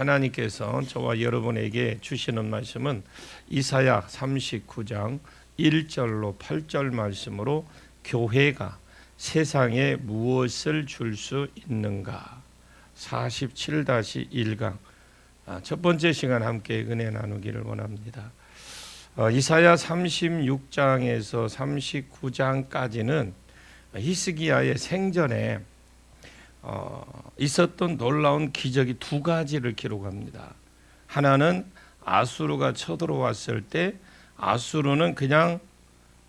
하나님께서 저와 여러분에게 주시는 말씀은 이사야 39장 1절로 8절 말씀으로 교회가 세상에 무엇을 줄 수 있는가 47-1강 첫 번째 시간 함께 은혜 나누기를 원합니다. 이사야 36장에서 39장까지는 히스기야의 생전에 있었던 놀라운 기적이 두 가지를 기록합니다. 하나는 아수르가 쳐들어왔을 때 아수르는 그냥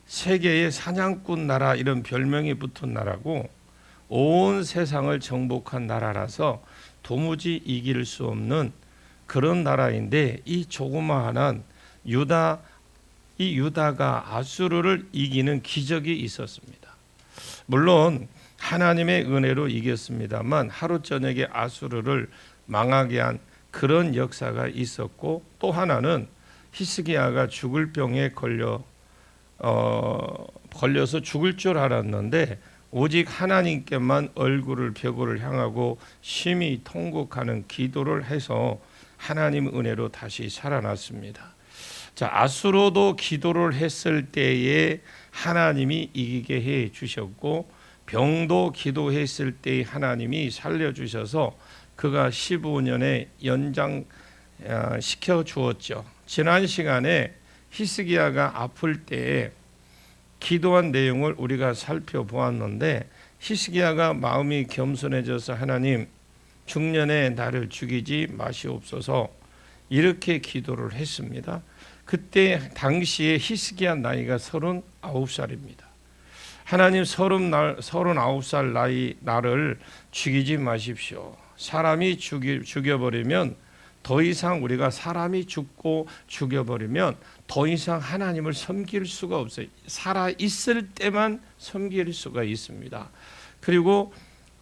세계의 사냥꾼 나라 이런 별명이 붙은 나라고 온 세상을 정복한 나라라서 도무지 이길 수 없는 그런 나라인데 이 조그마한 유다가 아수르를 이기는 기적이 있었습니다. 물론 하나님의 은혜로 이겼습니다만 하루 저녁에 아수르를 망하게 한 그런 역사가 있었고, 또 하나는 히스기야가 죽을 병에 걸려서 죽을 줄 알았는데 오직 하나님께만 벽을 향하고 심히 통곡하는 기도를 해서 하나님 은혜로 다시 살아났습니다. 자, 아수르도 기도를 했을 때에 하나님이 이기게 해 주셨고, 병도 기도했을 때 하나님이 살려주셔서 그가 15년에 연장시켜 주었죠. 지난 시간에 히스기야가 아플 때에 기도한 내용을 우리가 살펴보았는데, 히스기야가 마음이 겸손해져서 하나님 중년에 나를 죽이지 마시옵소서 이렇게 기도를 했습니다. 그때 당시에 히스기야 나이가 39살입니다. 하나님 39살 나를 죽이지 마십시오. 사람이 죽여버리면 더 이상 우리가 사람이 죽고 죽여버리면 더 이상 하나님을 섬길 수가 없어요. 살아있을 때만 섬길 수가 있습니다. 그리고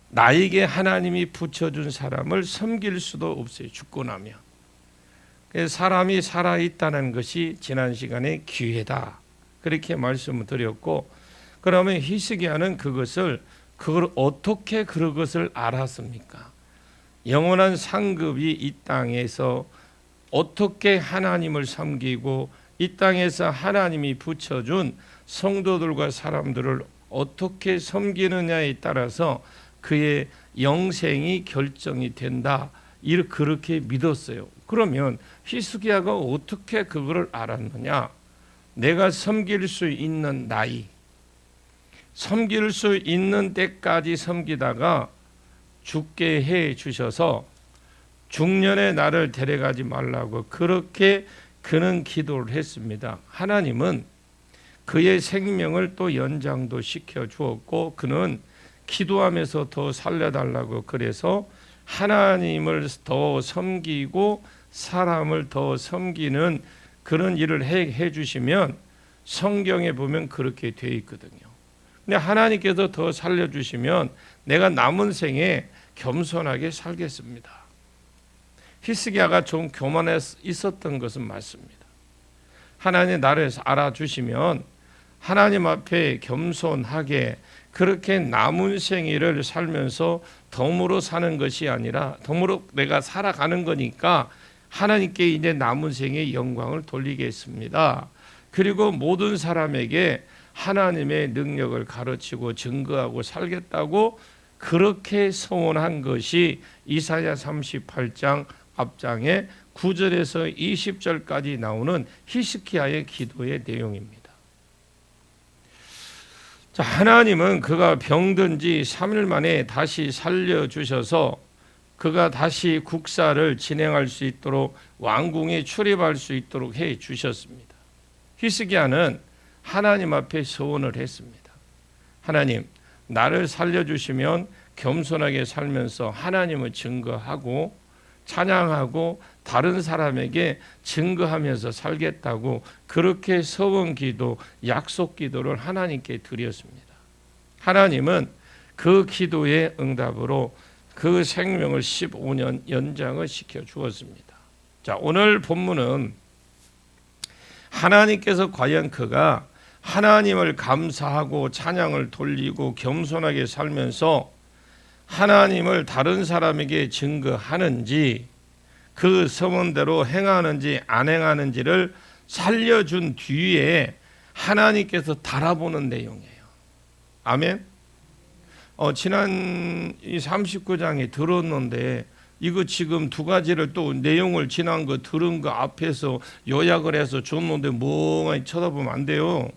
나에게 하나님이 붙여준 사람을 섬길 수도 없어요. 죽고 나면. 사람이 살아있다는 것이 지난 시간에 기회다 그렇게 말씀을 드렸고, 그러면 히스기야는 그걸 어떻게 그것을 알았습니까? 영원한 상급이 이 땅에서 어떻게 하나님을 섬기고 이 땅에서 하나님이 붙여준 성도들과 사람들을 어떻게 섬기느냐에 따라서 그의 영생이 결정이 된다 그렇게 믿었어요. 그러면 히스기야가 어떻게 그걸 알았느냐? 내가 섬길 수 있는 나이, 섬길 수 있는 때까지 섬기다가 죽게 해 주셔서 중년에 나를 데려가지 말라고 그렇게 그는 기도를 했습니다. 하나님은 그의 생명을 또 연장도 시켜 주었고, 그는 기도하면서 더 살려달라고 그래서 하나님을 더 섬기고 사람을 더 섬기는 그런 일을 해 주시면 성경에 보면 그렇게 돼 있거든요. 근데 하나님께서 더 살려주시면 내가 남은 생에 겸손하게 살겠습니다. 히스기야가 좀 교만해 있었던 것은 맞습니다. 하나님 나를 알아주시면 하나님 앞에 겸손하게 그렇게 남은 생일을 살면서 덤으로 사는 것이 아니라 덤으로 내가 살아가는 거니까 하나님께 이제 남은 생의 영광을 돌리겠습니다. 그리고 모든 사람에게 하나님의 능력을 가르치고 증거하고 살겠다고 그렇게 서원한 것이 이사야 38장 앞장에 9절에서 20절까지 나오는 히스기야의 기도의 내용입니다. 자, 하나님은 그가 병든 지 3일 만에 다시 살려주셔서 그가 다시 국사를 진행할 수 있도록 왕궁에 출입할 수 있도록 해 주셨습니다. 히스기야는 하나님 앞에 서원을 했습니다. 하나님, 나를 살려주시면 겸손하게 살면서 하나님을 증거하고 찬양하고 다른 사람에게 증거하면서 살겠다고 그렇게 서원 기도, 약속 기도를 하나님께 드렸습니다. 하나님은 그 기도의 응답으로 그 생명을 15년 연장을 시켜 주었습니다. 자, 오늘 본문은 하나님께서 과연 그가 하나님을 감사하고 찬양을 돌리고 겸손하게 살면서 하나님을 다른 사람에게 증거하는지, 그 서원대로 행하는지 안 행하는지를 살려준 뒤에 하나님께서 달아보는 내용이에요. 아멘. 지난 이 39장에 들었는데 이거 지금 두 가지를 또 내용을 지난 거 들은 거 앞에서 요약을 해서 줬는데 멍하니 쳐다보면 안 돼요.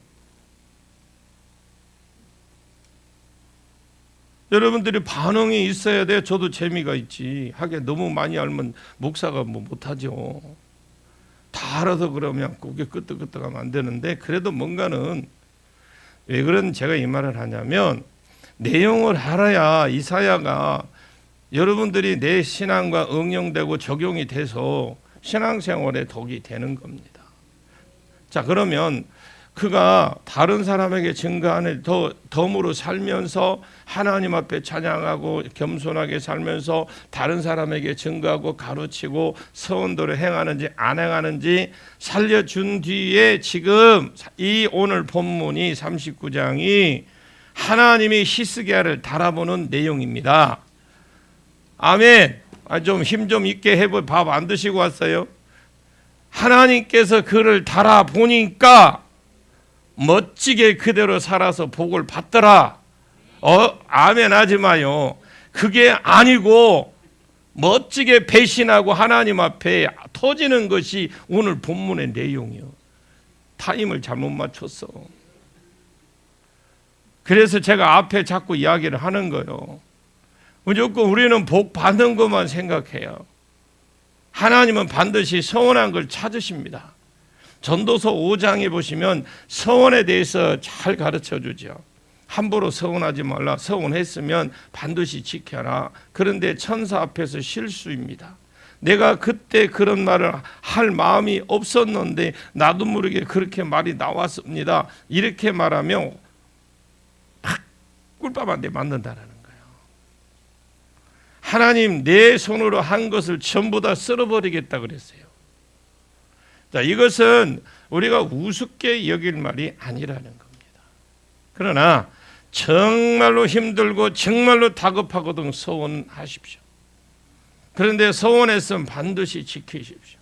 여러분들이 반응이 있어야 돼. 저도 재미가 있지. 하게 너무 많이 알면 목사가 뭐 못하죠. 다 알아서 그러면 고개 끄덕끄덕하면 안 되는데, 그래도 뭔가는, 왜 그런 제가 이 말을 하냐면 내용을 알아야 이사야가 여러분들이 내 신앙과 응용되고 적용이 돼서 신앙생활에 덕이 되는 겁니다. 자, 그러면 그가 다른 사람에게 증거하는 덤으로 살면서 하나님 앞에 찬양하고 겸손하게 살면서 다른 사람에게 증거하고 가르치고 서원대로 행하는지 안 행하는지 살려준 뒤에 지금 이 오늘 본문이 39장이 하나님이 히스기야를 달아보는 내용입니다. 아멘. 좀 힘 좀 있게 해볼. 밥 안 드시고 왔어요? 하나님께서 그를 달아보니까 멋지게 그대로 살아서 복을 받더라. 아멘 하지 마요. 그게 아니고 멋지게 배신하고 하나님 앞에 터지는 것이 오늘 본문의 내용이요. 타임을 잘못 맞췄어. 그래서 제가 앞에 자꾸 이야기를 하는 거예요. 무조건 우리는 복 받는 것만 생각해요. 하나님은 반드시 서원한 걸 찾으십니다. 전도서 5장에 보시면 서원에 대해서 잘 가르쳐 주죠. 함부로 서원하지 말라. 서원했으면 반드시 지켜라. 그런데 천사 앞에서 실수입니다. 내가 그때 그런 말을 할 마음이 없었는데 나도 모르게 그렇게 말이 나왔습니다. 이렇게 말하면 팍 꿀밤한테 맞는다라는 거예요. 하나님 내 손으로 한 것을 전부 다 쓸어버리겠다 그랬어요. 자, 이것은 우리가 우습게 여길 말이 아니라는 겁니다. 그러나 정말로 힘들고 정말로 다급하거든 서원하십시오. 그런데 서원했으면 반드시 지키십시오.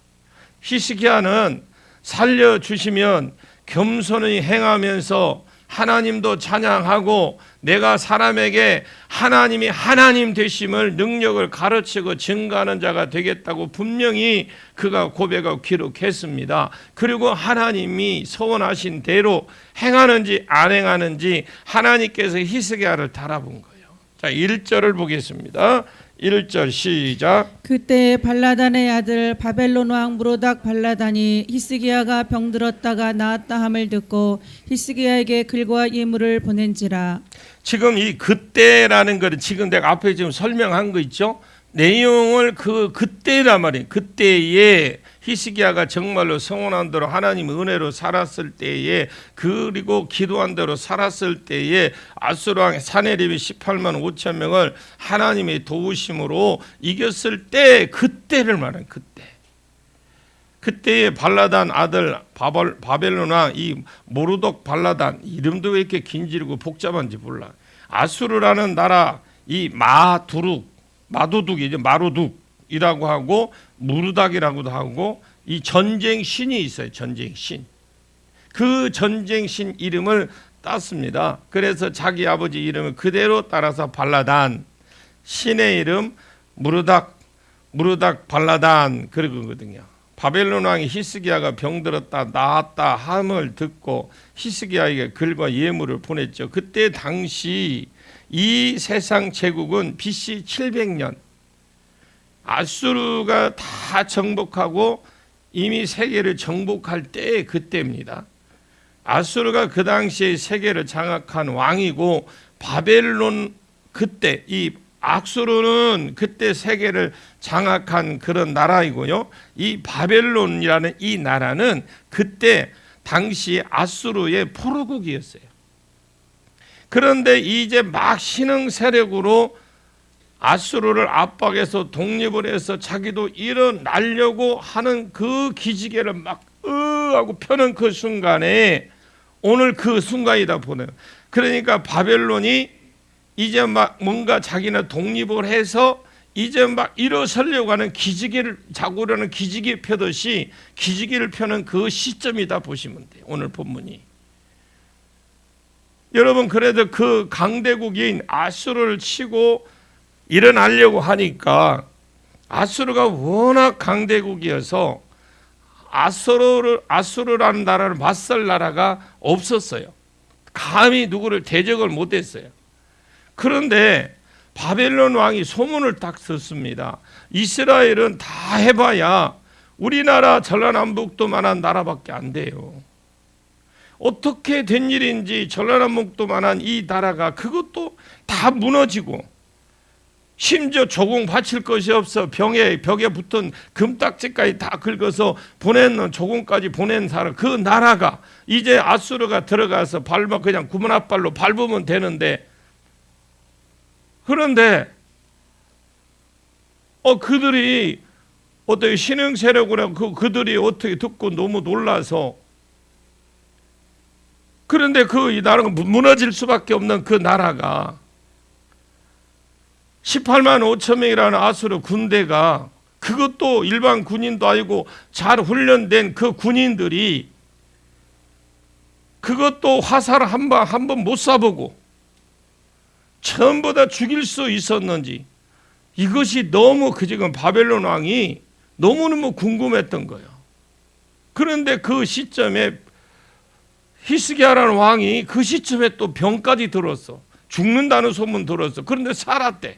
히스기야는 살려주시면 겸손히 행하면서 하나님도 찬양하고 내가 사람에게 하나님이 하나님 되심을 능력을 가르치고 증거하는 자가 되겠다고 분명히 그가 고백하고 기록했습니다. 그리고 하나님이 서원하신 대로 행하는지 안 행하는지 하나님께서 히스기야를 달아본 거예요. 자, 1절을 보겠습니다. 1절 시작. 그때 발라단의 아들 바벨론 왕 무로닥 발라단이 히스기야가 병들었다가 나았다 함을 듣고 히스기야에게 글과 예물을 보낸지라. 지금 이 그때라는 거는 지금 내가 앞에 지금 설명한 거 있죠? 내용을 그때란 말이에요. 그때에 히스기야가 정말로 성원한 대로 하나님 은혜로 살았을 때에, 그리고 기도한 대로 살았을 때에 아수르 왕 사네립이 18만 5천 명을 하나님의 도우심으로 이겼을 때, 그때를 말하는 그때. 그때의 발라단 아들 바벨론 왕 이 모르독 발라단, 이름도 왜 이렇게 긴지르고 복잡한지 몰라. 아수르라는 나라 이 마도둑이죠. 마루둑이라고 하고 무르닥이라고도 하고 이 전쟁 신이 있어요. 전쟁 신. 그 전쟁 신 이름을 땄습니다. 그래서 자기 아버지 이름을 그대로 따라서 발라단, 신의 이름 무르닥 발라단 그러거든요. 바벨론 왕이 히스기야가 병들었다 나았다 함을 듣고 히스기야에게 글과 예물을 보냈죠. 그때 당시 이 세상 제국은 BC 700년 아수르가 다 정복하고 이미 세계를 정복할 때 그때입니다. 아수르가 그 당시에 세계를 장악한 왕이고 바벨론 그때 이 아수르는 그때 세계를 장악한 그런 나라이고요. 이 바벨론이라는 이 나라는 그때 당시 아수르의 포로국이었어요. 그런데 이제 막 신흥 세력으로 아수르를 압박해서 독립을 해서 자기도 일어나려고 하는 그 기지개를 막 하고 펴는 그 순간에 오늘 그 순간이다 보네요. 그러니까 바벨론이 이제 막 뭔가 자기는 독립을 해서 이제 막 일어서려고 하는 기지개를 자고려는 기지개 펴듯이 기지개를 펴는 그 시점이다 보시면 돼요. 오늘 본문이. 여러분, 그래도 그 강대국인 아수르를 치고 일어나려고 하니까 아수르가 워낙 강대국이어서 아수르라는 나라를 맞설 나라가 없었어요. 감히 누구를 대적을 못했어요. 그런데 바벨론 왕이 소문을 딱 듣습니다. 이스라엘은 다 해봐야 우리나라 전라남북도만한 나라밖에 안 돼요. 어떻게 된 일인지 전라남북도만한 이 나라가 그것도 다 무너지고, 심지어 조공 바칠 것이 없어 벽에 붙은 금딱지까지 다 긁어서 보내는 조공까지 보낸 사람, 그 나라가 이제 아수르가 들어가서 그냥 구문 앞발로 밟으면 되는데, 그런데 그들이 어떻게 신흥 세력이라 그들이 어떻게 듣고 너무 놀라서, 그런데 이 나라가 무너질 수밖에 없는 그 나라가 18만 5천 명이라는 아수르 군대가, 그것도 일반 군인도 아니고 잘 훈련된 그 군인들이 그것도 화살 한 번 못 쏴보고 전부 다 죽일 수 있었는지, 이것이 너무 지금 바벨론 왕이 너무너무 궁금했던 거예요. 그런데 그 시점에 히스기야라는 왕이 그 시점에 또 병까지 들었어. 죽는다는 소문 들었어. 그런데 살았대.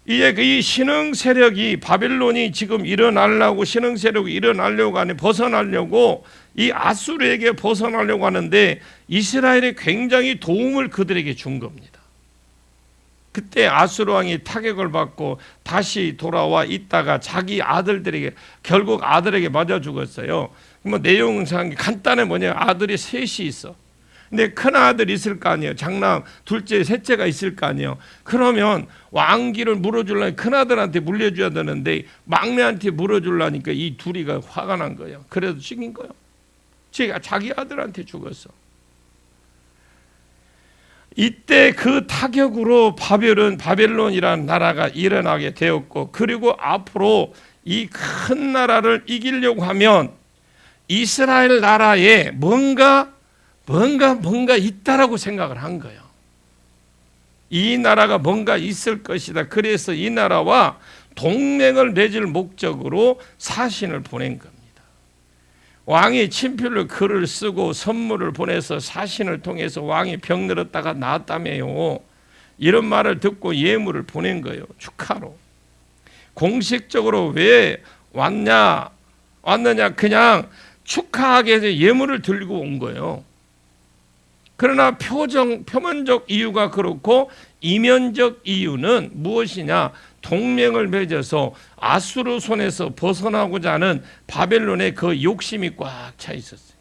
이제 이 신흥 세력이, 바벨론이 지금 일어나려고, 신흥 세력이 일어나려고 하니, 벗어나려고, 이 아수르에게 벗어나려고 하는데 이스라엘이 굉장히 도움을 그들에게 준 겁니다. 그때 아수르 왕이 타격을 받고 다시 돌아와 있다가 자기 아들들에게, 결국 아들에게 맞아 죽었어요. 뭐 내용상 간단해. 뭐냐, 아들이 셋이 있어. 근데 큰 아들 있을 거 아니에요. 장남, 둘째, 셋째가 있을 거 아니에요. 그러면 왕기를 물어주려니 큰 아들한테 물려줘야 되는데 막내한테 물어주려니까 이 둘이가 화가 난 거예요. 그래서 죽인 거예요. 제가 자기 아들한테 죽었어. 이때 그 타격으로 바벨론이라는 나라가 일어나게 되었고, 그리고 앞으로 이 큰 나라를 이기려고 하면 이스라엘 나라에 뭔가 있다라고 생각을 한 거예요. 이 나라가 뭔가 있을 것이다. 그래서 이 나라와 동맹을 맺을 목적으로 사신을 보낸 겁니다. 왕이 친필로 글을 쓰고 선물을 보내서 사신을 통해서 왕이 병 들었다가 나았다며요. 이런 말을 듣고 예물을 보낸 거예요. 축하로. 공식적으로 왜 왔느냐 그냥 축하하게 해서 예물을 들고 온 거예요. 그러나 표면적 이유가 그렇고 이면적 이유는 무엇이냐? 동맹을 맺어서 아수르 손에서 벗어나고자 하는 바벨론의 그 욕심이 꽉 차 있었어요.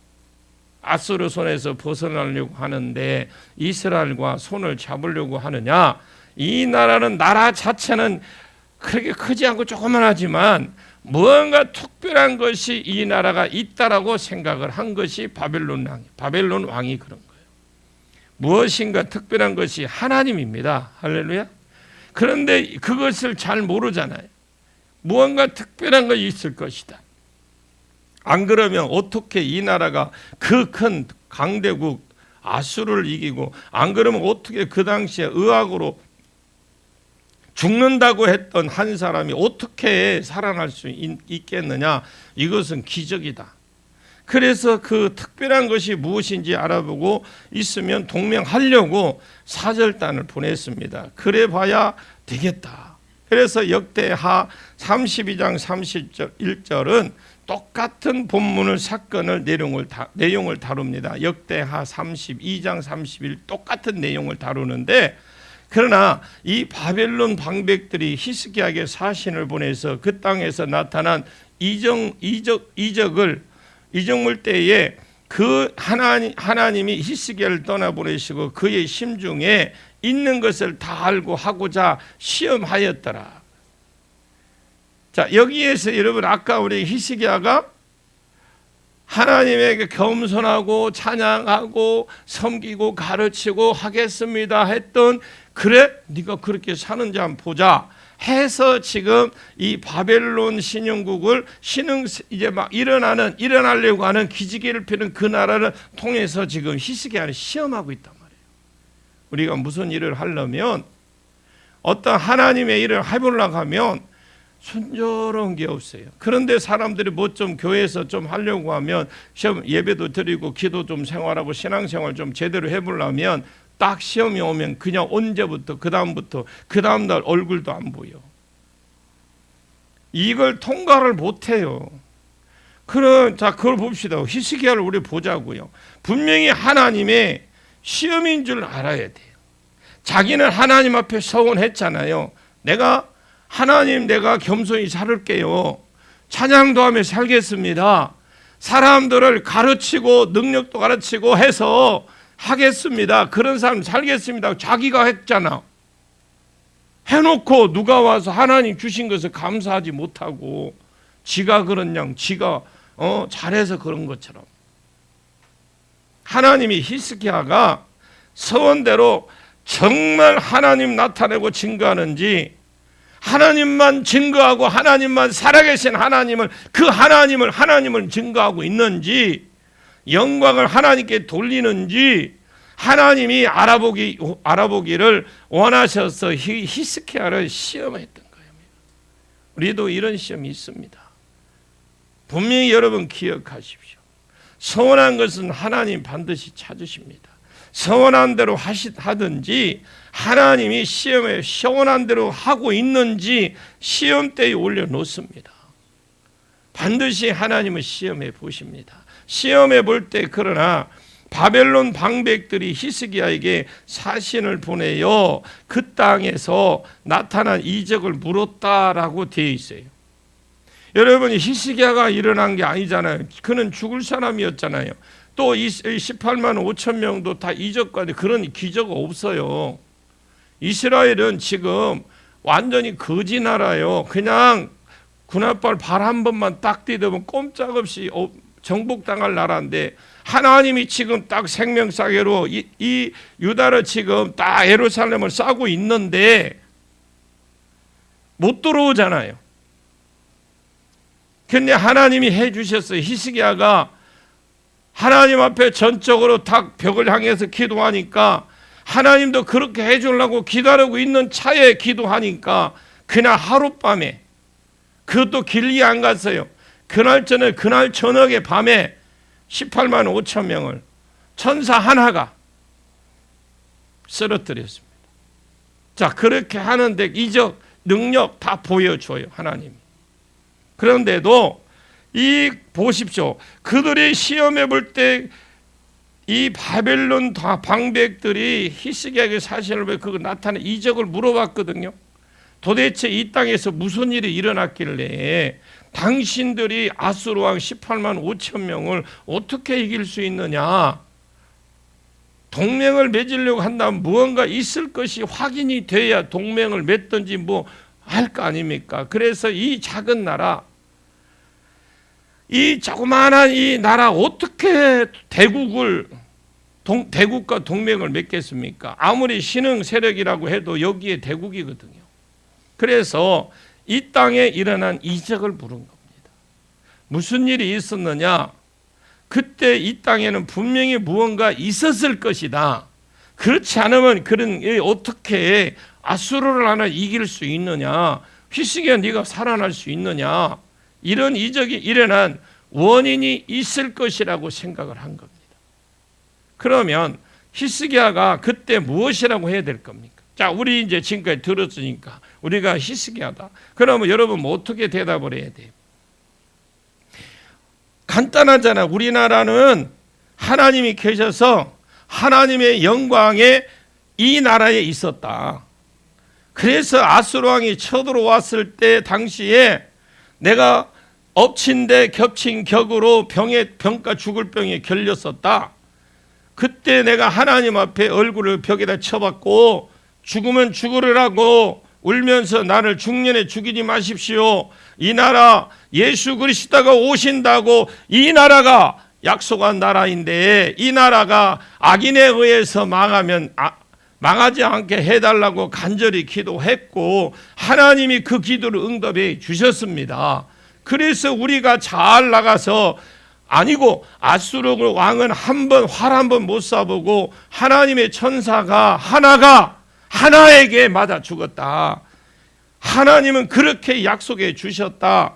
아수르 손에서 벗어나려고 하는데 이스라엘과 손을 잡으려고 하느냐? 이 나라는, 나라 자체는 그렇게 크지 않고 조그만하지만 무언가 특별한 것이 이 나라가 있다라고 생각을 한 것이 바벨론 왕이 그런 거예요. 무엇인가 특별한 것이 하나님입니다. 할렐루야. 그런데 그것을 잘 모르잖아요. 무언가 특별한 것이 있을 것이다. 안 그러면 어떻게 이 나라가 그 큰 강대국 아수르를 이기고, 안 그러면 어떻게 그 당시에 의학으로 죽는다고 했던 한 사람이 어떻게 살아날 수 있겠느냐? 이것은 기적이다. 그래서 그 특별한 것이 무엇인지 알아보고 있으면 동맹하려고 사절단을 보냈습니다. 그래 봐야 되겠다. 그래서 역대하 32장 31절은 똑같은 본문을, 사건을, 내용을 다룹니다. 역대하 32장 31 똑같은 내용을 다루는데, 그러나 이 바벨론 방백들이 히스기야에게 사신을 보내서 그 땅에서 나타난 이적물 때에 그 하나님이 히스기야를 떠나보내시고 그의 심중에 있는 것을 다 알고 하고자 시험하였더라. 자, 여기에서 여러분, 아까 우리 히스기야가 하나님에게 겸손하고 찬양하고 섬기고 가르치고 하겠습니다 했던, 그래 네가 그렇게 사는지 한번 보자 해서 지금 이 바벨론 신영국을 이제 막 일어나려고 하는 기지개를 펴는 그 나라를 통해서 지금 히스기야는 시험하고 있단 말이에요. 우리가 무슨 일을 하려면, 어떤 하나님의 일을 해보려고 하면 순조로운 게 없어요. 그런데 사람들이 뭐 좀 교회에서 좀 하려고 하면, 시험 예배도 드리고 기도 좀 생활하고 신앙생활 좀 제대로 해보려면 딱 시험이 오면 그냥 언제부터 그 다음날 얼굴도 안 보여. 이걸 통과를 못해요. 자, 그걸 봅시다. 히스기야를 우리 보자고요. 분명히 하나님의 시험인 줄 알아야 돼요. 자기는 하나님 앞에 서원했잖아요. 하나님 내가 겸손히 살을게요. 찬양도 하며 살겠습니다. 사람들을 가르치고 능력도 가르치고 해서 하겠습니다. 그런 사람 살겠습니다. 자기가 했잖아. 해놓고 누가 와서 하나님 주신 것을 감사하지 못하고 지가 그런 지가 잘해서 그런 것처럼. 하나님이 히스기야가 서원대로 정말 하나님 나타내고 증거하는지, 하나님만 증거하고 하나님만 살아계신 하나님을 증거하고 있는지, 영광을 하나님께 돌리는지 하나님이 알아보기를 원하셔서 히스기야를 시험했던 거예요. 우리도 이런 시험이 있습니다. 분명히 여러분 기억하십시오. 서원한 것은 하나님 반드시 찾으십니다. 서원한 대로 하든지 하나님이 시험에 서원한 대로 하고 있는지 시험대에 올려놓습니다. 반드시 하나님은 시험해 보십니다. 시험해 볼 때, 그러나 바벨론 방백들이 히스기야에게 사신을 보내요 그 땅에서 나타난 이적을 물었다라고 되어 있어요. 여러분이 히스기야가 일어난 게 아니잖아요. 그는 죽을 사람이었잖아요. 또 18만 5천 명도 다 이적과 그런 기적 없어요. 이스라엘은 지금 완전히 거지 나라예요. 그냥 군합발 발 한 번만 딱 디디면 꼼짝없이 정복당할 나라인데, 하나님이 지금 딱 생명사계로 이 유다를 지금 딱 예루살렘을 싸고 있는데 못 들어오잖아요. 근데 하나님이 해주셨어요. 히스기야가 하나님 앞에 전적으로 딱 벽을 향해서 기도하니까, 하나님도 그렇게 해주려고 기다리고 있는 차에 기도하니까 그날 하룻밤에, 그것도 길게 안 갔어요. 그날 저녁에 밤에 18만 5천 명을 천사 하나가 쓰러뜨렸습니다. 자, 그렇게 하는데 이적 능력 다 보여줘요, 하나님이. 그런데도 보십시오. 그들이 시험해 볼 때 이 바벨론 방백들이 히스기야에게 사신을 왜 그거 나타낸 이적을 물어봤거든요. 도대체 이 땅에서 무슨 일이 일어났길래 당신들이 아수르 왕 18만 5천 명을 어떻게 이길 수 있느냐? 동맹을 맺으려고 한다면 무언가 있을 것이 확인이 돼야 동맹을 맺든지 뭐 할 거 아닙니까? 그래서 이 작은 나라, 이 조그마한 이 나라 어떻게 대국과 동맹을 맺겠습니까? 아무리 신흥 세력이라고 해도 여기에 대국이거든요. 그래서 이 땅에 일어난 이적을 부른 겁니다. 무슨 일이 있었느냐? 그때 이 땅에는 분명히 무언가 있었을 것이다. 그렇지 않으면 어떻게 아수르를 하나 이길 수 있느냐? 히스기야 네가 살아날 수 있느냐? 이런 이적이 일어난 원인이 있을 것이라고 생각을 한 겁니다. 그러면 히스기야가 그때 무엇이라고 해야 될 겁니까? 자, 우리 이제 지금까지 들었으니까 우리가 히스기야다. 그러면 여러분 뭐 어떻게 대답을 해야 돼요? 간단하잖아. 우리나라는 하나님이 계셔서 하나님의 영광에 이 나라에 있었다. 그래서 아수르 왕이 쳐들어왔을 때 당시에 내가 엎친 데 겹친 격으로 병가 죽을 병에 걸렸었다. 그때 내가 하나님 앞에 얼굴을 벽에다 쳐박고 죽으면 죽으리라고 울면서 나를 중년에 죽이지 마십시오. 이 나라 예수 그리스도가 오신다고 이 나라가 약속한 나라인데 이 나라가 악인에 의해서 망하지 않게 해달라고 간절히 기도했고 하나님이 그 기도를 응답해 주셨습니다. 그래서 우리가 잘 나가서 아니고 아수르 왕은 활 한 번 못 쏴보고 하나님의 천사가 하나에게 맞아 죽었다. 하나님은 그렇게 약속해 주셨다.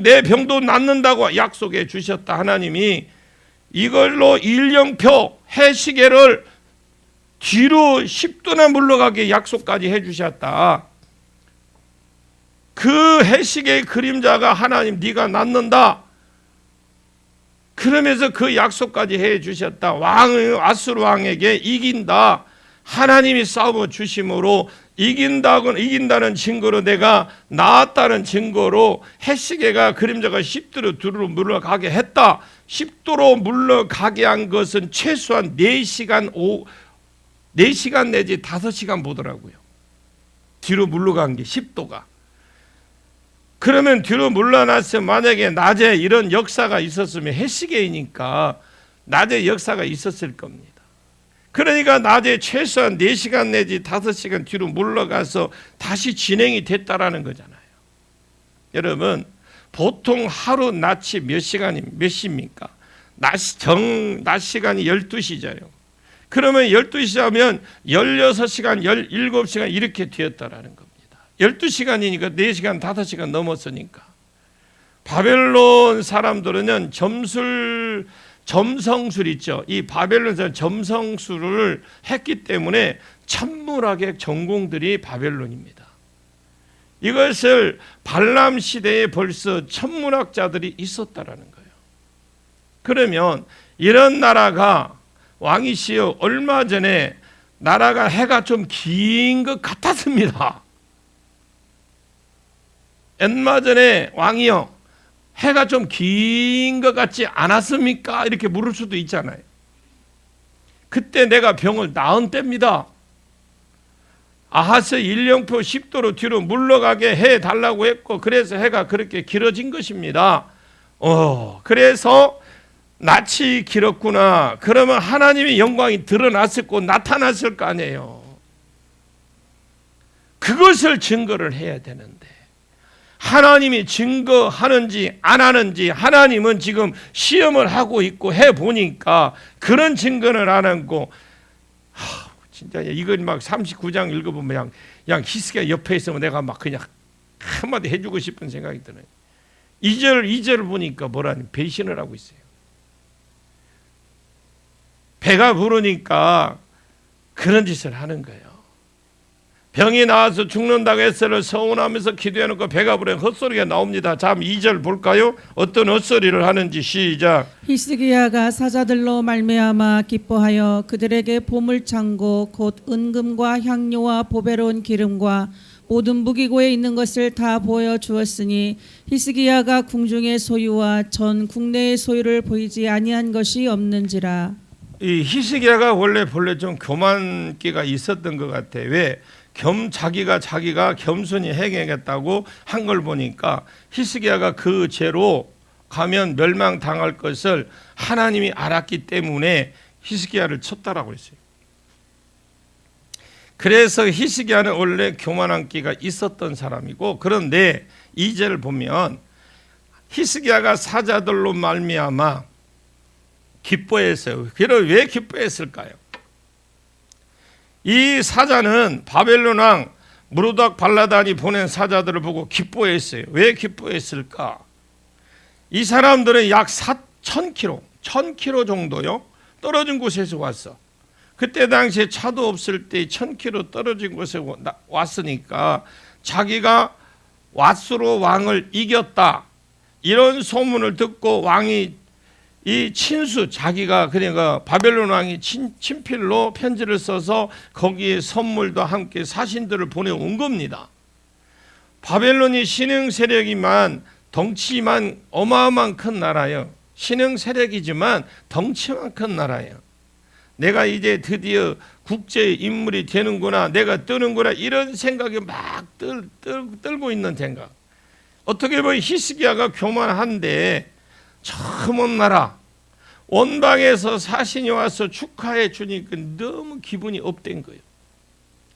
내 병도 낫는다고 약속해 주셨다. 하나님이 이걸로 일령표 해시계를 뒤로 10도나 물러가게 약속까지 해 주셨다. 그 해시계의 그림자가 하나님 네가 낫는다. 그러면서 그 약속까지 해 주셨다. 아수르 왕에게 이긴다. 하나님이 싸워 주심으로 이긴다는 증거로 내가 나았다는 증거로 해시계가 그림자가 10도로 물러가게 했다. 10도로 물러가게 한 것은 최소한 4시간 내지 5시간 보더라고요. 뒤로 물러간 게 10도가. 그러면 뒤로 물러났으면 만약에 낮에 이런 역사가 있었으면 해시계이니까 낮에 역사가 있었을 겁니다. 그러니까 낮에 최소한 4시간 내지 5시간 뒤로 물러가서 다시 진행이 됐다라는 거잖아요. 여러분 보통 하루 낮이 몇 시입니까? 낮 시간이 12시잖아요. 그러면 12시라면 16시간, 17시간 이렇게 되었다라는 겁니다. 12시간이니까 4시간, 5시간 넘었으니까. 바벨론 사람들은 점성술 있죠. 이 바벨론에서 점성술을 했기 때문에 천문학의 전공들이 바벨론입니다. 이것을 발람 시대에 벌써 천문학자들이 있었다라는 거예요. 그러면 이런 나라가 왕이시여 얼마 전에 나라가 해가 좀 긴 것 같았습니다. 얼마 전에 왕이여 해가 좀 긴 것 같지 않았습니까? 이렇게 물을 수도 있잖아요. 그때 내가 병을 낳은 때입니다. 아하스 일령표 10도로 뒤로 물러가게 해달라고 했고 그래서 해가 그렇게 길어진 것입니다. 그래서 낯이 길었구나. 그러면 하나님의 영광이 드러났을 거 나타났을 거 아니에요. 그것을 증거를 해야 되는데 하나님이 증거하는지 안 하는지 하나님은 지금 시험을 하고 있고 해보니까 그런 증거는 안 하고 진짜 이걸 막 39장 읽어보면 그냥 히스기야 옆에 있으면 내가 막 그냥 한마디 해주고 싶은 생각이 드네요. 2절을 보니까 뭐라니 배신을 하고 있어요. 배가 부르니까 그런 짓을 하는 거예요. 병이 나와서 죽는다고 했어를 서운하면서 기도해놓고 배가 부르면 헛소리가 나옵니다. 다음 2절 볼까요? 어떤 헛소리를 하는지 시작. 히스기야가 사자들로 말미암아 기뻐하여 그들에게 보물창고 곧 은금과 향료와 보배로운 기름과 모든 무기고에 있는 것을 다 보여주었으니 히스기야가 궁중의 소유와 전 국내의 소유를 보이지 아니한 것이 없는지라. 이 히스기야가 원래 좀 교만기가 있었던 것 같아. 왜? 자기가 겸손히 행하겠다고 한 걸 보니까 히스기야가 그 죄로 가면 멸망당할 것을 하나님이 알았기 때문에 히스기야를 쳤다라고 했어요. 그래서 히스기야는 원래 교만한 끼가 있었던 사람이고 그런데 2절을 보면 히스기야가 사자들로 말미암아 기뻐했어요. 왜 기뻐했을까요? 이 사자는 바벨론 왕 무로닥 발라단이 보낸 사자들을 보고 기뻐했어요. 왜 기뻐했을까? 이 사람들은 약 1000km 정도요 떨어진 곳에서 왔어. 그때 당시에 차도 없을 때 1000km 떨어진 곳에 왔으니까 자기가 왓수로 왕을 이겼다 이런 소문을 듣고 왕이 이 친수 자기가 그러니까 바벨론 왕이 친필로 편지를 써서 거기에 선물도 함께 사신들을 보내온 겁니다. 바벨론이 신흥 세력이만 덩치만 어마어마한 큰 나라예요. 신흥 세력이지만 덩치만 큰 나라예요. 내가 이제 드디어 국제의 인물이 되는구나, 내가 뜨는구나, 이런 생각이 막 떨고 있는 생각. 어떻게 보면 히스기야가 교만한데 저 먼 나라 원방에서 사신이 와서 축하해 주니까 너무 기분이 업된 거예요.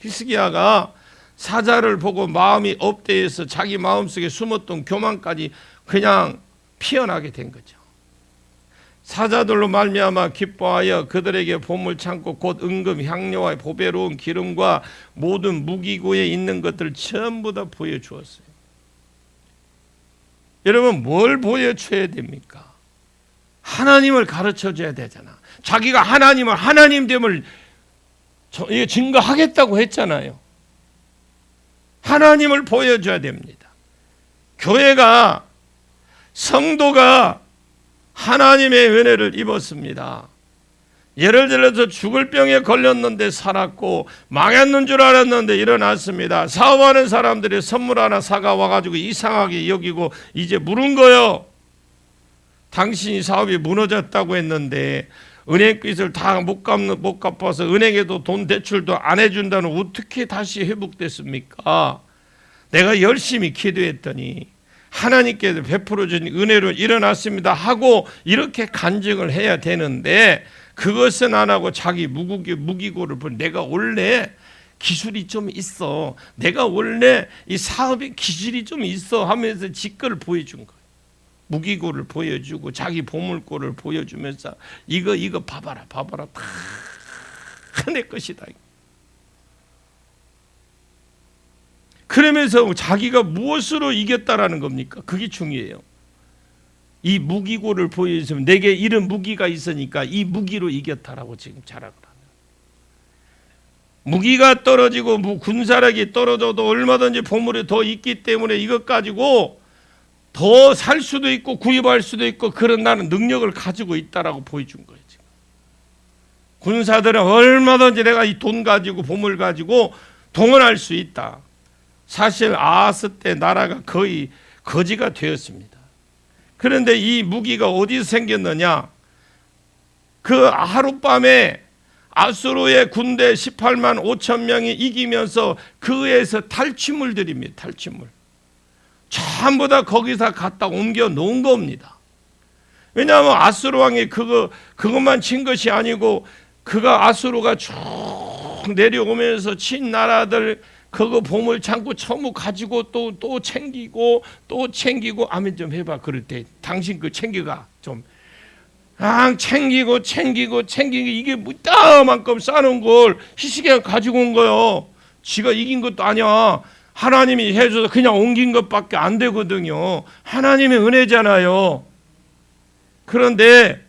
히스기야가 사자를 보고 마음이 업돼서 자기 마음속에 숨었던 교만까지 그냥 피어나게 된 거죠. 사자들로 말미암아 기뻐하여 그들에게 보물 창고 곧 은금 향료와 보배로운 기름과 모든 무기고에 있는 것들 전부 다 보여주었어요. 여러분, 뭘 보여줘야 됩니까? 하나님을 가르쳐줘야 되잖아. 자기가 하나님됨을 증거하겠다고 했잖아요. 하나님을 보여줘야 됩니다. 교회가, 성도가 하나님의 은혜를 입었습니다. 예를 들어서 죽을 병에 걸렸는데 살았고, 망했는 줄 알았는데 일어났습니다. 사업하는 사람들이 선물 하나 사가 와가지고 이상하게 여기고 이제 물은 거요. 당신이 사업이 무너졌다고 했는데 은행빚을 다 못 갚아서 은행에도 돈 대출도 안 해준다는, 어떻게 다시 회복됐습니까? 내가 열심히 기도했더니 하나님께서 베풀어 준 은혜로 일어났습니다 하고 이렇게 간증을 해야 되는데, 그것은 안 하고 자기 무기고를 본, 내가 원래 기술이 좀 있어, 내가 원래 이 사업에 기술이 좀 있어 하면서 직거를 보여준 거예요. 무기고를 보여주고 자기 보물고를 보여주면서 이거 봐봐라 다 내 것이다. 그러면서 자기가 무엇으로 이겼다라는 겁니까? 그게 중요해요. 이 무기고를 보여주면 내게 이런 무기가 있으니까 이 무기로 이겼다라고 지금 자랑을 하는. 무기가 떨어지고 군사력이 떨어져도 얼마든지 보물이 더 있기 때문에 이것 가지고 더 살 수도 있고 구입할 수도 있고 그런 나는 능력을 가지고 있다라고 보여준 거예요. 지금. 군사들은 얼마든지 내가 이 돈 가지고 보물 가지고 동원할 수 있다. 사실 아하스 때 나라가 거의 거지가 되었습니다. 그런데 이 무기가 어디서 생겼느냐? 그 하룻밤에 아수르의 군대 18만 5천 명이 이기면서 그에서 탈취물들입니다. 탈취물. 전부 다 거기서 갖다 옮겨 놓은 겁니다. 왜냐하면 아수르 왕이 그것만 친 것이 아니고, 그가 아수르가 쭉 내려오면서 친 나라들 그거 보물 창고 전부 가지고 또 챙기고 아멘 좀 해봐. 그럴 때 당신 그 챙겨가 좀. 챙기고 이게 이따만큼 싸놓은 걸 히스기야가 가지고 온 거요. 지가 이긴 것도 아니야. 하나님이 해줘서 그냥 옮긴 것밖에 안 되거든요. 하나님의 은혜잖아요. 그런데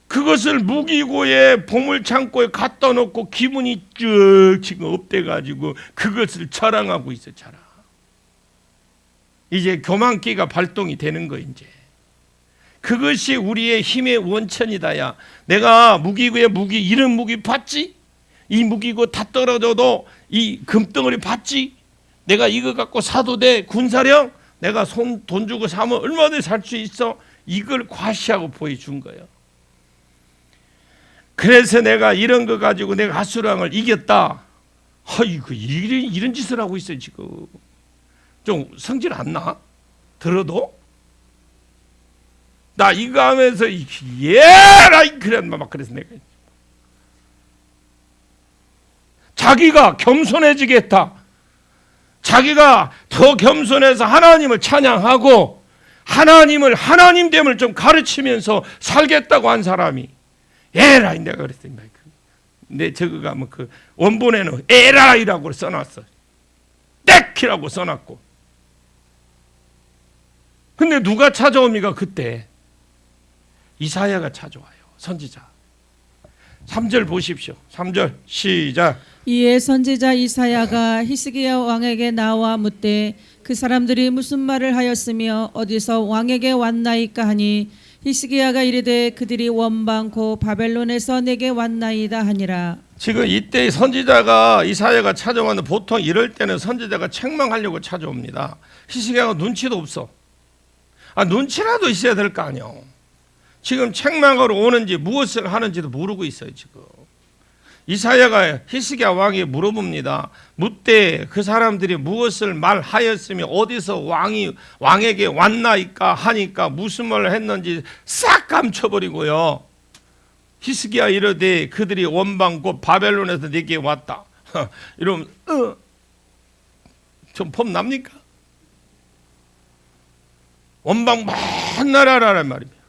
그것을 무기고에 보물창고에 갖다 놓고 기분이 쭉 지금 업돼가지고 그것을 자랑하고 있어. 자랑. 이제 교만기가 발동이 되는 거. 이제 그것이 우리의 힘의 원천이다야. 내가 무기고에 이런 무기 봤지? 이 무기고 다 떨어져도 이 금덩어리 봤지? 내가 이거 갖고 사도 돼. 군사력 내가 돈 주고 사면 얼마든지 살 수 있어. 이걸 과시하고 보여준 거예요. 그래서 내가 이런 거 가지고 내가 아수르 왕을 이겼다. 아이고, 이런 짓을 하고 있어요. 지금 좀 성질 안 나? 들어도? 나 이거 하면서 예라 그래 막 그래서 내가 자기가 겸손해지겠다. 자기가 더 겸손해서 하나님을 찬양하고 하나님됨을 좀 가르치면서 살겠다고 한 사람이 에라이, 내가 그랬습니다. 내 저거 가면 그 원본에는 에라이라고 써놨어. 땡키라고 써놨고. 근데 누가 찾아옵니까? 그때 이사야가 찾아와요. 선지자. 3절 보십시오. 3절 시작. 이에 선지자 이사야가 히스기야 왕에게 나와 묻되 그 사람들이 무슨 말을 하였으며 어디서 왕에게 왔나이까 하니 히스기야가 이르되 그들이 원방 고 바벨론에서 내게 왔나이다 하니라. 지금 이때 선지자가 이사야가 찾아왔는데 보통 이럴 때는 선지자가 책망하려고 찾아옵니다. 히스기야가 눈치도 없어. 눈치라도 있어야 될 거 아니요. 지금 책망으로 오는지 무엇을 하는지도 모르고 있어요. 지금 이사야가 히스기야 왕에게 물어봅니다. 묻되 그 사람들이 무엇을 말하였으며 어디서 왕에게 왔나이까 하니까 무슨 말을 했는지 싹 감춰버리고요. 히스기야 이르되 그들이 원방 곧 바벨론에서 내게 왔다. 이러면 좀 폼 납니까? 원방 먼 나라라는 말입니다.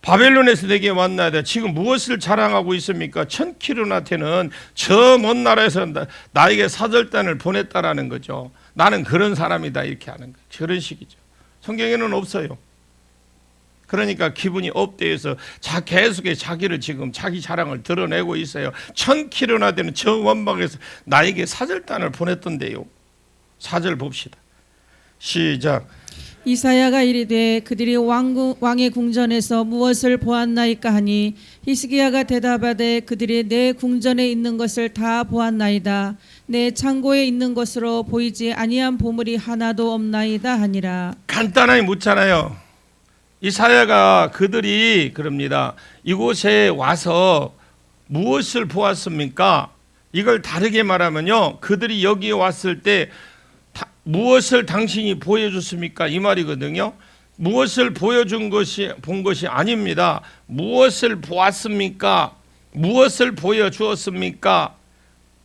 바벨론에서 내게 왔나이다. 지금 무엇을 자랑하고 있습니까? 1000km나 되는 저 먼 나라에서 나에게 사절단을 보냈다라는 거죠. 나는 그런 사람이다 이렇게 하는 거죠. 그런 식이죠. 성경에는 없어요. 그러니까 기분이 업돼서 계속해 자기를 지금 자기 자랑을 드러내고 있어요. 1000km나 되는 저 원방에서 나에게 사절단을 보냈던데요. 4절 봅시다. 시작. 이사야가 이르되 그들이 왕의 궁전에서 무엇을 보았나이까 하니 히스기야가 대답하되 그들이 내 궁전에 있는 것을 다 보았나이다. 내 창고에 있는 것으로 보이지 아니한 보물이 하나도 없나이다 하니라. 간단하게 묻잖아요. 이사야가 그들이 그럽니다. 이곳에 와서 무엇을 보았습니까? 이걸 다르게 말하면요, 그들이 여기에 왔을 때 무엇을 당신이 보여줬습니까? 이 말이거든요. 무엇을 본 것이 아닙니다. 무엇을 보았습니까? 무엇을 보여주었습니까?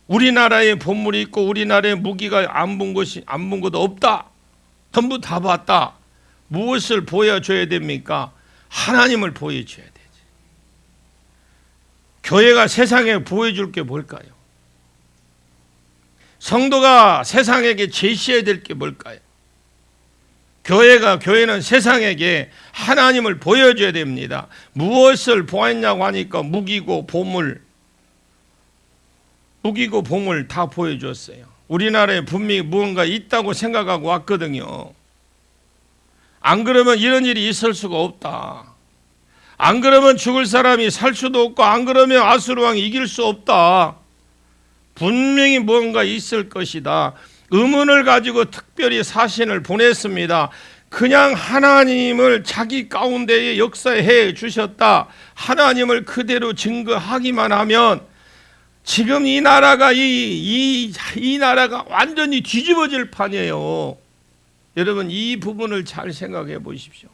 우리나라에 보물이 있고 우리나라에 무기가 안 본 것도 없다. 전부 다 봤다. 무엇을 보여줘야 됩니까? 하나님을 보여줘야 되지. 교회가 세상에 보여줄 게 뭘까요? 성도가 세상에게 제시해야 될 게 뭘까요? 교회는 세상에게 하나님을 보여줘야 됩니다. 무엇을 보았냐고 하니까 무기고 보물 다 보여줬어요. 우리나라에 분명히 무언가 있다고 생각하고 왔거든요. 안 그러면 이런 일이 있을 수가 없다. 안 그러면 죽을 사람이 살 수도 없고 안 그러면 아수르 왕이 이길 수 없다. 분명히 무언가 있을 것이다. 의문을 가지고 특별히 사신을 보냈습니다. 그냥 하나님을 자기 가운데에 역사해 주셨다. 하나님을 그대로 증거하기만 하면 지금 이 나라가 이 나라가 완전히 뒤집어질 판이에요. 여러분 이 부분을 잘 생각해 보십시오.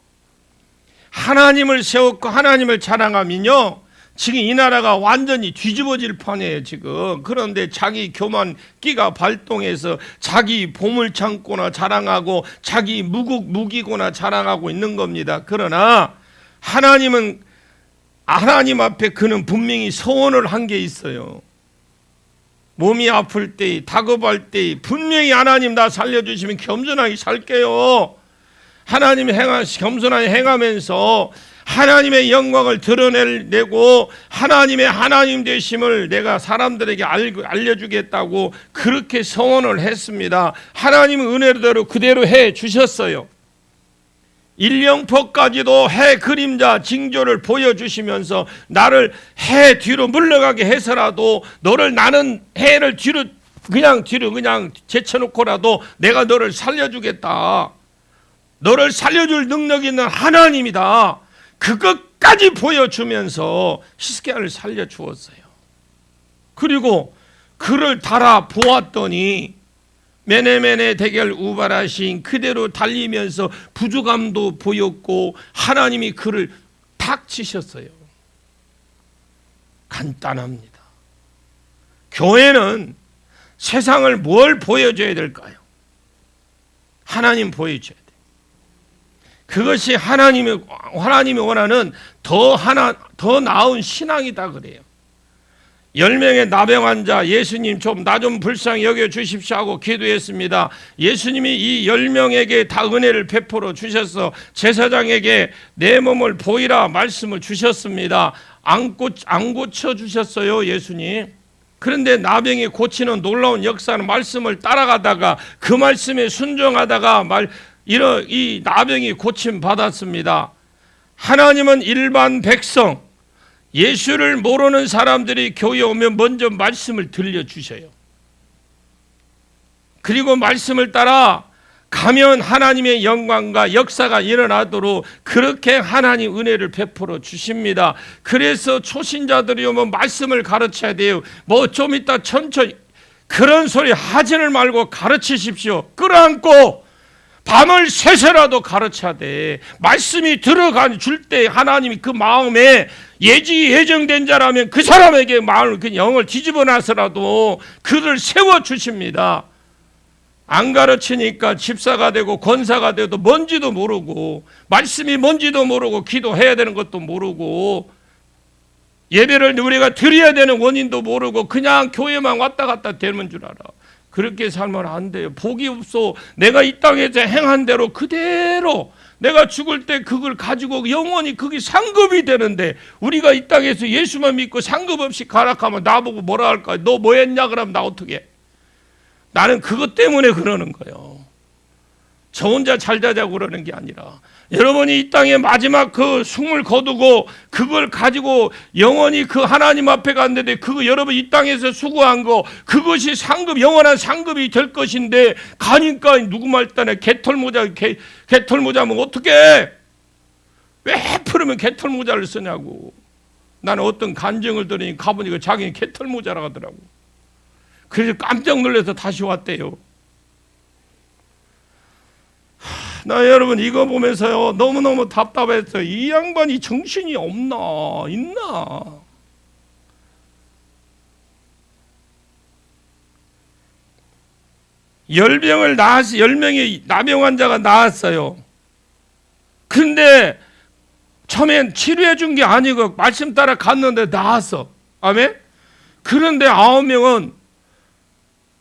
하나님을 세웠고 하나님을 자랑하면요, 지금 이 나라가 완전히 뒤집어질 판이에요 지금. 그런데 자기 교만 끼가 발동해서 자기 보물창고나 자랑하고 자기 무기고나 자랑하고 있는 겁니다. 그러나 하나님 앞에 그는 분명히 소원을 한 게 있어요. 몸이 아플 때, 다급할 때 분명히 하나님 나 살려주시면 겸손하게 살게요. 하나님이 겸손하게 행하면서 하나님의 영광을 드러내고 하나님의 하나님 되심을 내가 사람들에게 알려주겠다고 그렇게 소원을 했습니다. 하나님은 은혜대로 그대로 해 주셨어요. 일령포까지도 해 그림자 징조를 보여주시면서 나를 해 뒤로 물러가게 해서라도 나는 해를 뒤로 그냥 제쳐놓고라도 내가 너를 살려주겠다. 너를 살려줄 능력 있는 하나님이다. 그것까지 보여주면서 히스기야를 살려주었어요. 그리고 그를 달아 보았더니 메네메네 대결 우발하신 그대로 달리면서 부족함도 보였고 하나님이 그를 탁 치셨어요. 간단합니다. 교회는 세상을 뭘 보여줘야 될까요? 하나님 보여줘야 돼요. 그것이 하나님이 원하는 더 나은 신앙이다 그래요. 10명의 나병 환자 예수님 나 좀 불쌍히 여겨주십시오 하고 기도했습니다. 예수님이 이 10명에게 다 은혜를 베풀어 주셔서 제사장에게 내 몸을 보이라 말씀을 주셨습니다. 안 고쳐주셨어요 예수님. 그런데 나병이 고치는 놀라운 역사는 말씀을 따라가다가 그 말씀에 순종하다가 이 나병이 고침 받았습니다. 하나님은 일반 백성 예수를 모르는 사람들이 교회에 오면 먼저 말씀을 들려주셔요. 그리고 말씀을 따라 가면 하나님의 영광과 역사가 일어나도록 그렇게 하나님 은혜를 베풀어 주십니다. 그래서 초신자들이 오면 말씀을 가르쳐야 돼요. 뭐 좀 이따 천천히 그런 소리 하지를 말고 가르치십시오. 끌어안고 밤을 새서라도 가르쳐야 돼. 말씀이 들어가 줄 때 하나님이 그 마음에 예정된 자라면 그 사람에게 마음을 그 영을 뒤집어 놔서라도 그를 세워 주십니다. 안 가르치니까 집사가 되고 권사가 돼도 뭔지도 모르고 말씀이 뭔지도 모르고 기도해야 되는 것도 모르고 예배를 우리가 드려야 되는 원인도 모르고 그냥 교회만 왔다 갔다 되는 줄 알아. 그렇게 살면 안 돼요. 복이 없어. 내가 이 땅에서 행한 대로 그대로 내가 죽을 때 그걸 가지고 영원히 그게 상급이 되는데 우리가 이 땅에서 예수만 믿고 상급 없이 가락하면 나보고 뭐라 할까? 너 뭐 했냐? 그러면 나 어떻게 해? 나는 그것 때문에 그러는 거예요. 저 혼자 잘 자자고 그러는 게 아니라 여러분이 이 땅에 마지막 그 숨을 거두고 그걸 가지고 영원히 그 하나님 앞에 갔는데 그거 여러분 이 땅에서 수고한 거 그것이 상급 영원한 상급이 될 것인데 가니까 누구 말단에 개털모자면 어떻게 왜 그러면 개털모자를 쓰냐고. 나는 어떤 간증을 들으니 가보니까 자기는 개털모자라고 하더라고. 그래서 깜짝 놀라서 다시 왔대요. 나 여러분 이거 보면서요 너무너무 답답했어요. 이 양반이 정신이 없나 있나. 열명의 나병 환자가 나았어요. 근데 처음엔 치료해 준 게 아니고 말씀 따라 갔는데 나았어. 아멘. 그런데 9명은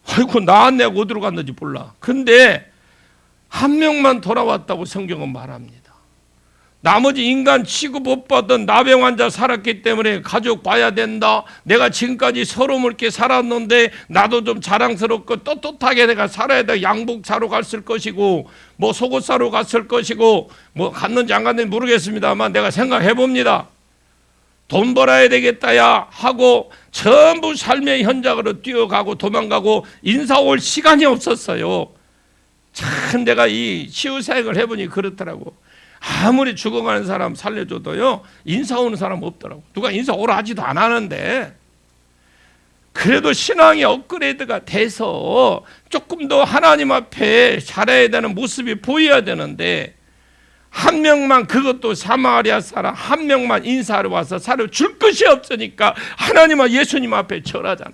아이고 나았네 하고 어디로 갔는지 몰라. 근데 한 명만 돌아왔다고 성경은 말합니다. 나머지 인간 취급 못 받던 나병 환자 살았기 때문에 가족 봐야 된다. 내가 지금까지 서러움 있게 살았는데 나도 좀 자랑스럽고 떳떳하게 내가 살아야 돼. 양복 사러 갔을 것이고 뭐 속옷 사러 갔을 것이고 뭐 갔는지 안 갔는지 모르겠습니다만 내가 생각해 봅니다. 돈 벌어야 되겠다야 하고 전부 삶의 현장으로 뛰어가고 도망가고 인사 올 시간이 없었어요. 참 내가 이 치유사역을 해보니 그렇더라고. 아무리 죽어가는 사람 살려줘도요 인사 오는 사람 없더라고. 누가 인사 오라 하지도 안 하는데 그래도 신앙의 업그레이드가 돼서 조금 더 하나님 앞에 잘해야 되는 모습이 보여야 되는데 한 명만 그것도 사마리아 사람 한 명만 인사하러 와서 살려줄 것이 없으니까 하나님과 예수님 앞에 절하잖아.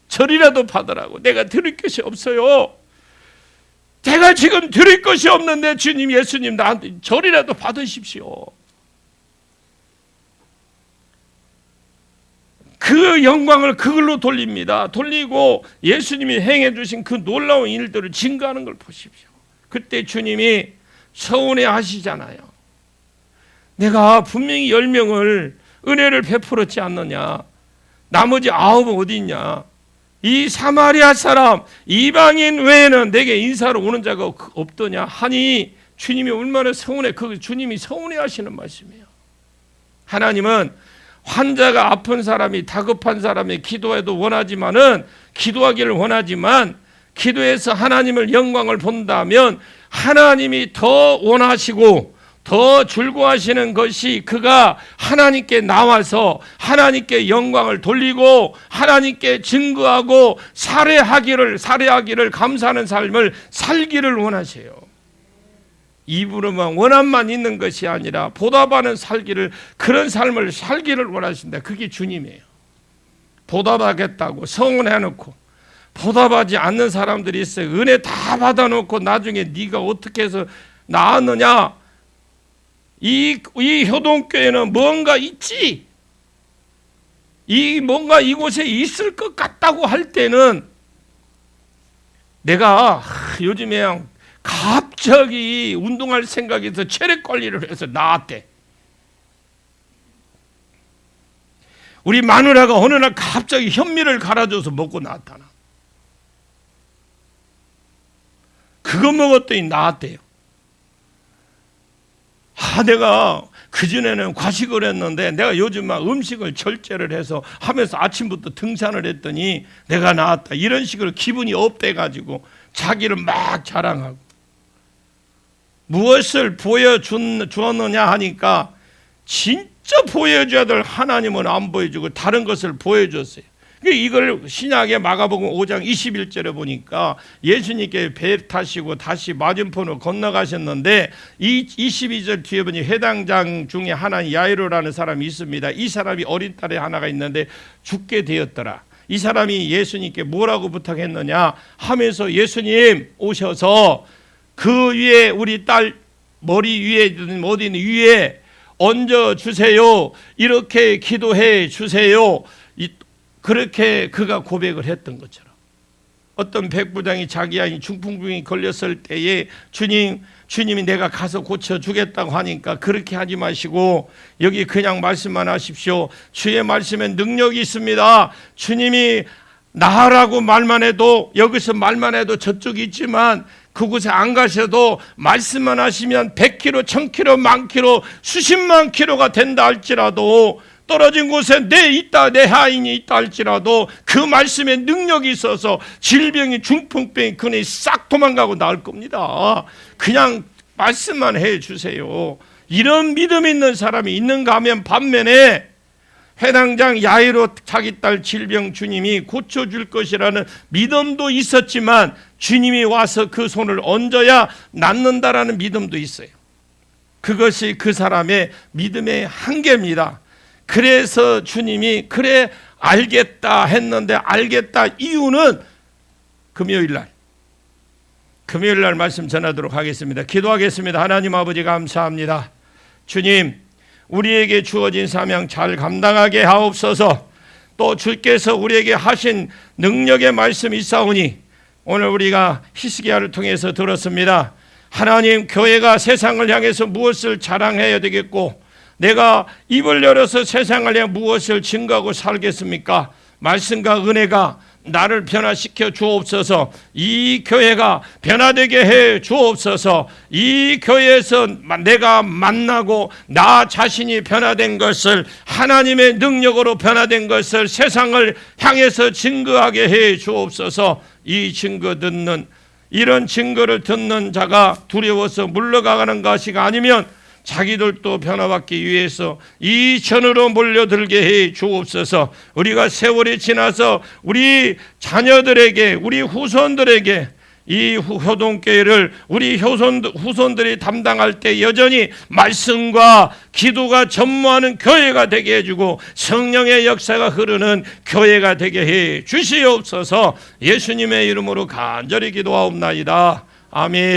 절이라도 받으라고. 내가 드릴 것이 없어요. 제가 지금 드릴 것이 없는데 주님 예수님 나한테 절이라도 받으십시오. 그 영광을 그걸로 돌립니다. 돌리고 예수님이 행해 주신 그 놀라운 일들을 증거하는 걸 보십시오. 그때 주님이 서운해 하시잖아요. 내가 분명히 10명을 은혜를 베풀었지 않느냐. 나머지 9은 어디 있냐. 이 사마리아 사람 이방인 외에는 내게 인사로 오는 자가 없더냐 하니 주님이 얼마나 서운해. 그 주님이 서운해 하시는 말씀이에요. 하나님은 환자가 아픈 사람이 다급한 사람이 기도해도 원하지만은 기도하기를 원하지만 기도해서 하나님을 영광을 본다면 하나님이 더 원하시고 더 즐거워하시는 것이 그가 하나님께 나와서 하나님께 영광을 돌리고 하나님께 증거하고 살해하기를 감사하는 삶을 살기를 원하세요. 입으로만 원함만 있는 것이 아니라 보답하는 살기를 그런 삶을 살기를 원하신다. 그게 주님이에요. 보답하겠다고 서운해놓고 보답하지 않는 사람들이 있어요. 은혜 다 받아놓고 나중에 네가 어떻게 해서 나았느냐. 이 효동교회는 뭔가 있지. 뭔가 이곳에 있을 것 같다고 할 때는 내가 요즘에 갑자기 운동할 생각에서 체력 관리를 해서 나았대. 우리 마누라가 어느 날 갑자기 현미를 갈아줘서 먹고 나왔다나. 그거 먹었더니 나았대요. 내가 그전에는 과식을 했는데 내가 요즘 막 음식을 절제를 해서 하면서 아침부터 등산을 했더니 내가 나았다. 이런 식으로 기분이 업돼가지고 자기를 막 자랑하고 무엇을 보여주었느냐 하니까 진짜 보여줘야 될 하나님은 안 보여주고 다른 것을 보여줬어요. 이걸 신약의 마가복음 5장 21절에 보니까 예수님께 배 타시고 다시 맞은편으로 건너가셨는데 이 22절 뒤에 보니 회당장 중에 하나인 야이로라는 사람이 있습니다. 이 사람이 어린 딸이 하나가 있는데 죽게 되었더라. 이 사람이 예수님께 뭐라고 부탁했느냐 하면서 예수님 오셔서 그 위에 우리 딸 머리 위에든 어디 위에 얹어주세요. 이렇게 기도해 주세요. 그렇게 그가 고백을 했던 것처럼 어떤 백부장이 자기 아이 중풍병이 걸렸을 때에 주님이 내가 가서 고쳐주겠다고 하니까 그렇게 하지 마시고 여기 그냥 말씀만 하십시오. 주의 말씀에 능력이 있습니다. 주님이 나으라고 말만 해도 여기서 말만 해도 저쪽이 있지만 그곳에 안 가셔도 말씀만 하시면 100km, 1000km, 10,000km, 수십만 킬로가 된다 할지라도 떨어진 곳에 내 하인이 있다 할지라도 그 말씀에 능력이 있어서 질병이 중풍병이 그네 싹 도망가고 나을 겁니다. 그냥 말씀만 해주세요. 이런 믿음 있는 사람이 있는가 하면 반면에 회당장 야이로 자기 딸 질병 주님이 고쳐줄 것이라는 믿음도 있었지만 주님이 와서 그 손을 얹어야 낫는다라는 믿음도 있어요. 그것이 그 사람의 믿음의 한계입니다. 그래서 주님이 그래 알겠다 했는데 알겠다 이유는 금요일날 말씀 전하도록 하겠습니다. 기도하겠습니다. 하나님 아버지 감사합니다. 주님 우리에게 주어진 사명 잘 감당하게 하옵소서. 또 주께서 우리에게 하신 능력의 말씀이 있사오니 오늘 우리가 히스기야를 통해서 들었습니다. 하나님 교회가 세상을 향해서 무엇을 자랑해야 되겠고 내가 입을 열어서 세상을 향해 무엇을 증거하고 살겠습니까? 말씀과 은혜가 나를 변화시켜 주옵소서. 이 교회가 변화되게 해 주옵소서. 이 교회에서 내가 만나고 나 자신이 변화된 것을 하나님의 능력으로 변화된 것을 세상을 향해서 증거하게 해 주옵소서. 이 증거 듣는 이런 증거를 듣는 자가 두려워서 물러가는 것이 아니면 자기들도 변화받기 위해서 이 전으로 몰려들게 해 주옵소서. 우리가 세월이 지나서 우리 자녀들에게 우리 후손들에게 이 효동교회를 우리 후손들이 담당할 때 여전히 말씀과 기도가 전무하는 교회가 되게 해주고 성령의 역사가 흐르는 교회가 되게 해 주시옵소서. 예수님의 이름으로 간절히 기도하옵나이다. 아멘.